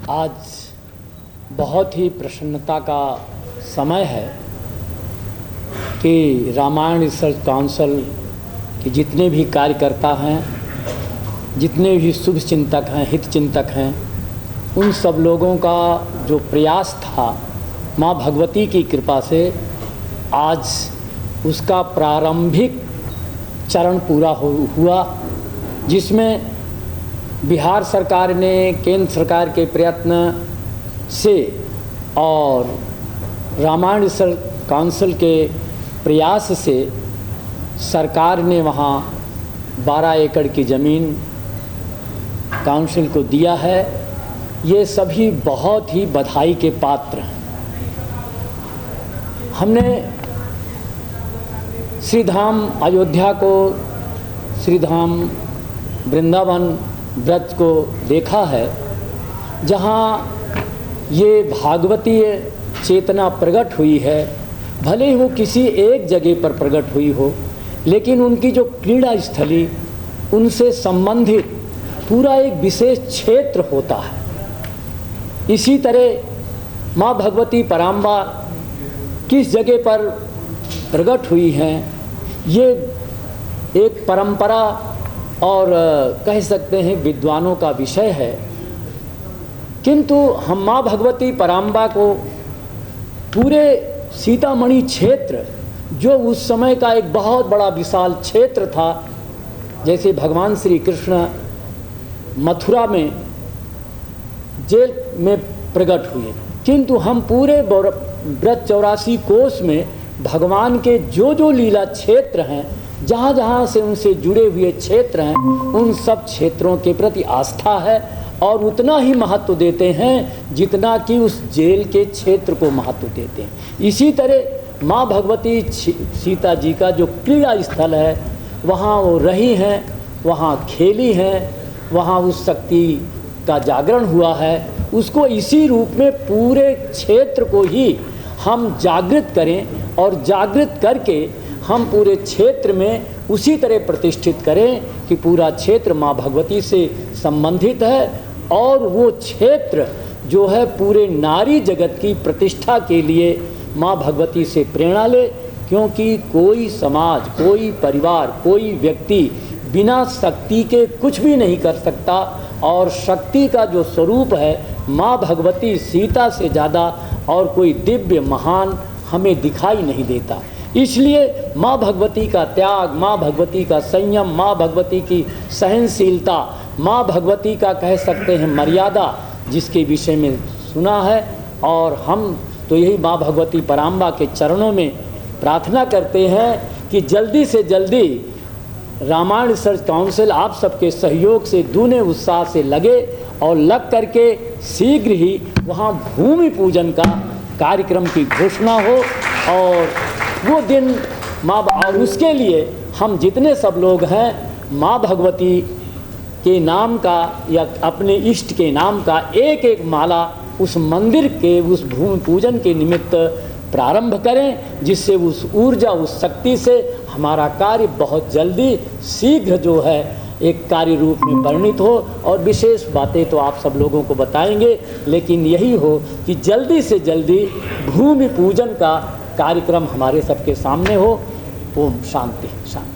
आज बहुत ही प्रसन्नता का समय है कि रामायण रिसर्च काउंसिल के जितने भी कार्यकर्ता हैं, जितने भी शुभ चिंतक हैं, हित चिंतक हैं, उन सब लोगों का जो प्रयास था माँ भगवती की कृपा से आज उसका प्रारंभिक चरण पूरा हुआ, जिसमें बिहार सरकार ने केंद्र सरकार के प्रयत्न से और रामायण रिसर्च काउंसिल के प्रयास से सरकार ने वहाँ 12 एकड़ की ज़मीन काउंसिल को दिया है। ये सभी बहुत ही बधाई के पात्र हैं। हमने श्री धाम अयोध्या को, श्री धाम वृंदावन ब्रज को देखा है, जहाँ ये भागवतीय चेतना प्रकट हुई है। भले ही वो किसी एक जगह पर प्रकट हुई हो, लेकिन उनकी जो क्रीड़ा स्थली, उनसे संबंधित पूरा एक विशेष क्षेत्र होता है। इसी तरह माँ भगवती पराम्बा किस जगह पर प्रकट हुई हैं, ये एक परंपरा और कह सकते हैं विद्वानों का विषय है। किंतु हम माँ भगवती पराम्बा को पूरे सीतामढ़ी क्षेत्र, जो उस समय का एक बहुत बड़ा विशाल क्षेत्र था, जैसे भगवान श्री कृष्ण मथुरा में जेल में प्रकट हुए, किंतु हम पूरे ब्रज 84 कोस में भगवान के जो जो लीला क्षेत्र हैं, जहाँ जहाँ से उनसे जुड़े हुए क्षेत्र हैं, उन सब क्षेत्रों के प्रति आस्था है और उतना ही महत्व देते हैं जितना कि उस जेल के क्षेत्र को महत्व देते हैं। इसी तरह माँ भगवती सीता जी का जो क्रीड़ा स्थल है, वहाँ वो रही हैं, वहाँ खेली हैं, वहाँ उस शक्ति का जागरण हुआ है। उसको इसी रूप में पूरे क्षेत्र को ही हम जागृत करें और जागृत करके हम पूरे क्षेत्र में उसी तरह प्रतिष्ठित करें कि पूरा क्षेत्र माँ भगवती से संबंधित है और वो क्षेत्र जो है पूरे नारी जगत की प्रतिष्ठा के लिए माँ भगवती से प्रेरणा ले। क्योंकि कोई समाज, कोई परिवार, कोई व्यक्ति बिना शक्ति के कुछ भी नहीं कर सकता और शक्ति का जो स्वरूप है माँ भगवती सीता से ज़्यादा और कोई दिव्य महान हमें दिखाई नहीं देता। इसलिए माँ भगवती का त्याग, माँ भगवती का संयम, माँ भगवती की सहनशीलता, माँ भगवती का कह सकते हैं मर्यादा, जिसके विषय में सुना है। और हम तो यही माँ भगवती पराम्बा के चरणों में प्रार्थना करते हैं कि जल्दी से जल्दी रामायण रिसर्च काउंसिल आप सबके सहयोग से दूने उत्साह से लगे और लग करके शीघ्र ही वहाँ भूमि पूजन का कार्यक्रम की घोषणा हो और वो दिन माँ, और उसके लिए हम जितने सब लोग हैं माँ भगवती के नाम का या अपने इष्ट के नाम का एक एक माला उस मंदिर के उस भूमि पूजन के निमित्त प्रारंभ करें, जिससे उस ऊर्जा, उस शक्ति से हमारा कार्य बहुत जल्दी शीघ्र जो है एक कार्य रूप में परिणित हो। और विशेष बातें तो आप सब लोगों को बताएंगे, लेकिन यही हो कि जल्दी से जल्दी भूमि पूजन का कार्यक्रम हमारे सबके सामने हो। ओम शांति शांति।